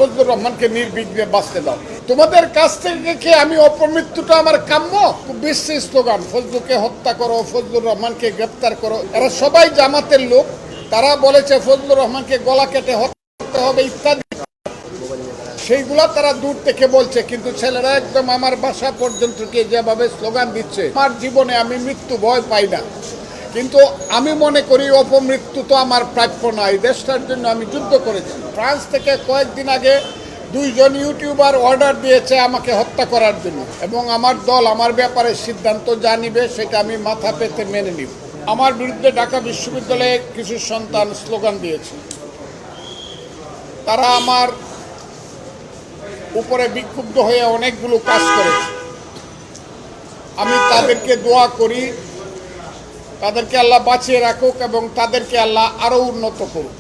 ফজলুর রহমানকে নির্বিঘ্নে বাঁচতে দাও। তোমাদের কাছ থেকে আমি অপমৃত্যুটা আমার কাম্য। বিশ্ব স্লোগান, ফজলুকে হত্যা করো, ফজলুর রহমানকে গ্রেপ্তার করো। এরা সবাই জামাতের লোক। তারা বলেছে ফজলুর রহমানকে গলা কেটে হত্যা করতে হবে ইত্যাদি। সেইগুলা তারা দূর থেকে বলছে, কিন্তু ছেলেরা একদম আমার বাসা পর্যন্ত যেভাবে স্লোগান দিচ্ছে, আমার জীবনে আমি মৃত্যু ভয় পাই না, কিন্তু আমি মনে করি অপমৃত্যু তো আমার প্রাপ্য নয়। দেশটার জন্য আমি যুদ্ধ করেছি। ফ্রান্স থেকে কয়েকদিন আগে 2 জন ইউটিউবার অর্ডার দিয়েছে আমাকে হত্যা করার জন্য, এবং আমার দল আমার ব্যাপারে সিদ্ধান্ত যা নিবে সেটা আমি মাথা পেতে মেনে নিব। আমার বিরুদ্ধে ঢাকা বিশ্ববিদ্যালয়ে কিছু সন্তান স্লোগান দিয়েছে। তারা আমার উপরে বিক্ষুব্ধ হয়ে অনেকগুলো কাজ করেছে। আমি তাদেরকে দোয়া করি, তাদেরকে আল্লাহ বাঁচিয়ে রাখুক এবং তাদেরকে আল্লাহ আরও উন্নত করুক।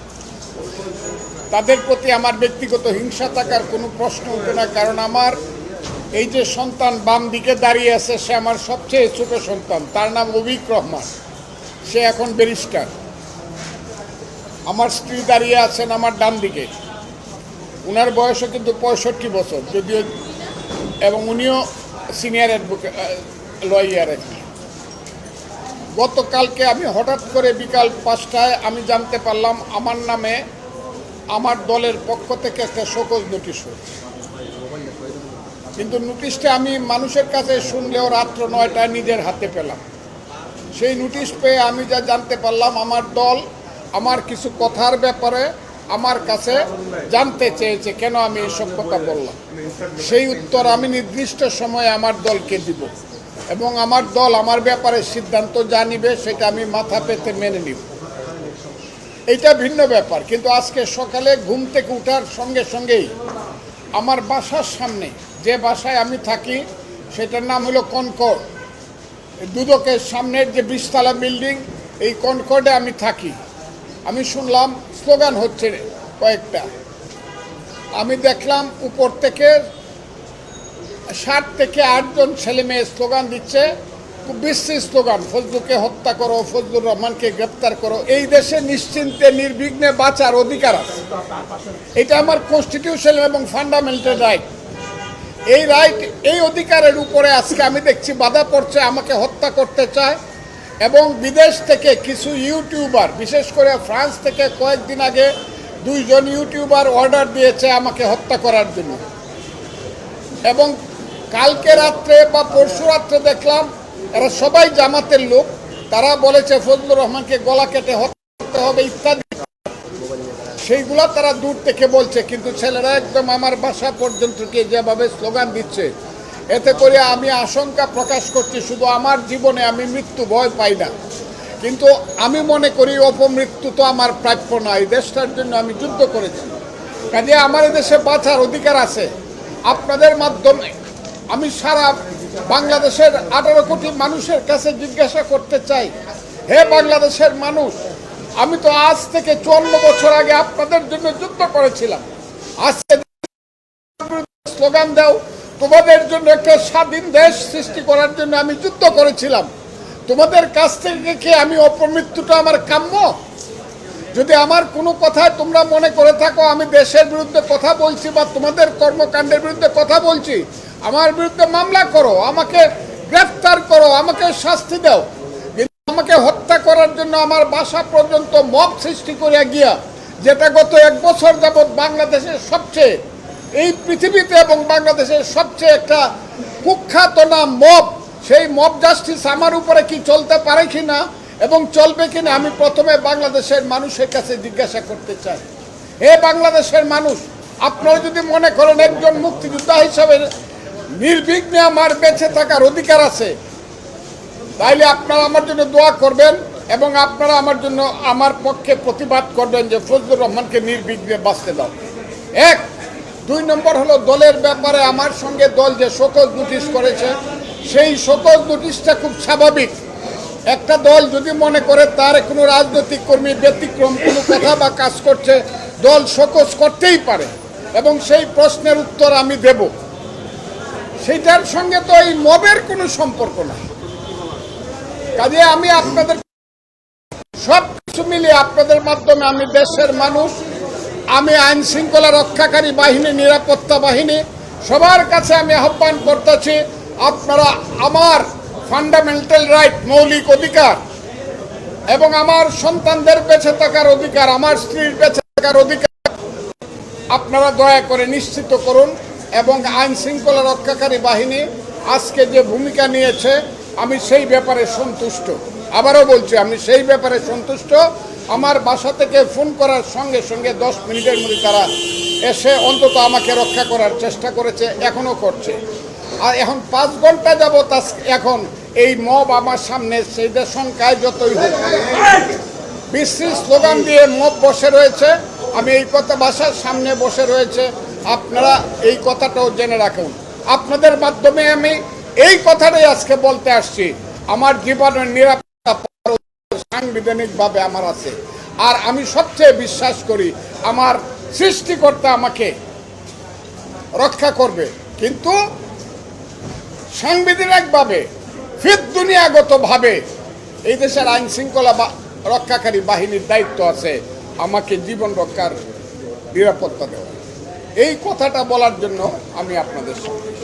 তাদের প্রতি আমার ব্যক্তিগত হিংসা থাকার কোনো প্রশ্ন ওঠে না, কারণ আমার এই যে সন্তান বাম দিকে দাঁড়িয়ে আছে, সে আমার সবচেয়ে ছোট সন্তান। তার নাম অভিক রহমান, সে এখন ব্যারিস্টার। আমার স্ত্রী দাঁড়িয়ে আছেন আমার ডান দিকে, ওনার বয়সও কিন্তু 65 বছর যদিও, এবং উনিও সিনিয়র লয়ার। গতকালকে আমি হঠাৎ করে বিকাল 5টায় আমি জানতে পারলাম আমার নামে আমার দলের পক্ষ থেকে একটা শোকজ নোটিশ হয়েছে। কিন্তু নোটিশটা আমি মানুষের কাছে শুনলেও রাত্র 9টায় নিজের হাতে পেলাম। সেই নোটিশ পেয়ে আমি যা জানতে পারলাম, আমার দল আমার কিছু কথার ব্যাপারে আমার কাছে জানতে চেয়েছে, কেন আমি এসব কথা বললাম। সেই উত্তর আমি নির্দিষ্ট সময়ে আমার দলকে দিব, এবং আমার দল আমার ব্যাপারে সিদ্ধান্ত যা নিবে সেটা আমি মাথা পেতে মেনে নিব। এইটা ভিন্ন ব্যাপার। কিন্তু আজকে সকালে ঘুম থেকে উঠার সঙ্গে সঙ্গেই আমার বাসার সামনে, যে বাসায় আমি থাকি সেটার নাম হলো কনকর্ড, দুদকের সামনের যে 20 তলা বিল্ডিং, এই কনকর্ডে আমি থাকি। আমি শুনলাম স্লোগান হচ্ছে কয়েকটা। আমি দেখলাম উপর থেকে 7 থেকে 8 জন ছেলে মেয়ে স্লোগান দিচ্ছে, খুব বিশ্রী স্লোগান, ফজলুকে হত্যা করো, ফজলুর রহমানকে গ্রেপ্তার করো। এই দেশে নিশ্চিন্তে নির্বিঘ্নে বাঁচার অধিকার আছে, এটা আমার কনস্টিটিউশন এবং ফান্ডামেন্টাল রাইট। এই রাইট, এই অধিকারের উপরে আজকে আমি দেখছি বাধা পড়ছে, আমাকে হত্যা করতে চায়। এবং বিদেশ থেকে কিছু ইউটিউবার, বিশেষ করে ফ্রান্স থেকে কয়েকদিন আগে 2 জন ইউটিউবার অর্ডার দিয়েছে আমাকে হত্যা করার জন্য। এবং কালকে রাত্রে বা পরশু রাত্রে দেখলাম এরা সবাই জামাতের লোক। তারা বলেছে ফজলুর রহমানকে গলা কেটে হত্যা করতে হবে ইত্যাদি। সেইগুলা তারা দূর থেকে বলছে, কিন্তু ছেলেরা একদম আমার বাসা পর্যন্ত যেভাবে স্লোগান দিচ্ছে, এতে করে আমি আশঙ্কা প্রকাশ করছি, শুধু আমার জীবনে আমি মৃত্যু ভয় পাই না, কিন্তু আমি মনে করি অপমৃত্যু তো আমার প্রাপ্য নয়। দেশটার জন্য আমি যুদ্ধ করেছি, কাজে আমার দেশে বাঁচার অধিকার আছে। আপনাদের মাধ্যমে আমি সারা বাংলাদেশের 18 কোটি মানুষের কাছে জিজ্ঞাসা করতে চাই, হে বাংলাদেশের মানুষ, আমি তো আজ থেকে 54 বছর আগে আপনাদের জন্য যুদ্ধ করেছিলাম। আজকে স্লোগান দাও, তোমাদের জন্য একটা স্বাধীন দেশ সৃষ্টি করার জন্য আমি যুদ্ধ করেছিলাম। তোমাদের কাছ থেকে আমি অপমৃত্যুটা আমার কাম্য। যদি আমার কোনো কথায় তোমরা মনে করে থাকো আমি দেশের বিরুদ্ধে কথা বলছি বা তোমাদের কর্মকাণ্ডের বিরুদ্ধে কথা বলছি, আমার বিরুদ্ধে মামলা করো, আমাকে গ্রেফতার করো, আমাকে শাস্তি দাও। কিন্তু আমাকে হত্যা করার জন্য আমার বাসা পর্যন্ত মব সৃষ্টি করে গিয়া, যেটা গত 1 বছর যাবৎ বাংলাদেশের সবচেয়ে, এই পৃথিবীতে এবং বাংলাদেশের সবচেয়ে একটা কুখ্যাত নাম মব, সেই মব জাস্টিস আমার উপরে কি চলতে পারে কি না এবং চলবে কিনা, আমি প্রথমে বাংলাদেশের মানুষের কাছে জিজ্ঞাসা করতে চাই। হে বাংলাদেশের মানুষ, আপনারা যদি মনে করেন একজন মুক্তিযোদ্ধা হিসাবে নির্বিঘ্নে আমার বেঁচে থাকার অধিকার আছে, তাইলে আপনারা আমার জন্য দোয়া করবেন এবং আপনারা আমার জন্য আমার পক্ষে প্রতিবাদ করবেন যে ফজলুর রহমানকে নির্বিঘ্নে বাঁচতে দাও। 1। 2 নম্বর হলো দলের ব্যাপারে আমার সঙ্গে দল যে শোকজ নোটিশ করেছে, সেই শোকজ নোটিশটা খুব স্বাভাবিক। একটা দল যদি মনে করে তার কোনো রাজনৈতিক কর্মী ব্যতিক্রম কোনো কথা বা কাজ করছে, দল শোকজ করতেই পারে, এবং সেই প্রশ্নের উত্তর আমি দেব। সেইটার সঙ্গে তো এই মবের কোনো সম্পর্ক নাই। কাজে আমি আপনাদের সব কিছু মিলিয়ে আপনাদের মাধ্যমে আমি দেশের মানুষ আমি আইন শৃঙ্খলা রক্ষাকারী বাহিনী, নিরাপত্তা বাহিনী সবার কাছে আমি আহ্বান করতেছি, আপনারা আমার ফান্ডামেন্টাল রাইট, মৌলিক অধিকার এবং আমার সন্তানদের বেঁচে থাকার অধিকার, আমার স্ত্রীর বেঁচে থাকার অধিকার আপনারা দয়া করে নিশ্চিত করুন। এবং আইন শৃঙ্খলা রক্ষাকারী বাহিনী আজকে যে ভূমিকা নিয়েছে আমি সেই ব্যাপারে সন্তুষ্ট। আবারও বলছি, আমি সেই ব্যাপারে সন্তুষ্ট। আমার বাসা থেকে ফোন করার সঙ্গে সঙ্গে 10 মিনিটের মধ্যে তারা এসে অন্তত আমাকে রক্ষা করার চেষ্টা করেছে, এখনও করছে। আর এখন 5 ঘন্টা যাবত এখন এই মব আমার সামনে, সেইটা সংখ্যায় যতই হোক বিশ্রী স্লোগান দিয়ে মব বসে রয়েছে। আমি এই কথা বাসার সামনে বসে রয়েছে, আপনারা এই কথাটাও জেনে রাখুন। আপনাদের মাধ্যমে আমি এই কথাটাই আজকে বলতে আসছি, আমার জীবনের নিরাপত্তা সাংবিধানিকভাবে আমার আছে। আর আমি সবচেয়ে বিশ্বাস করি আমার সৃষ্টিকর্তা আমাকে রক্ষা করবে, কিন্তু সাংবিধানিকভাবে ফির দুনিয়াগতভাবে এই দেশের আইন শৃঙ্খলা রক্ষাকারী বাহিনীর দায়িত্ব আছে আমাকে জীবন রক্ষার নিরাপত্তা দেওয়া। এই কথাটা বলার জন্য আমি আপনাদের সঙ্গে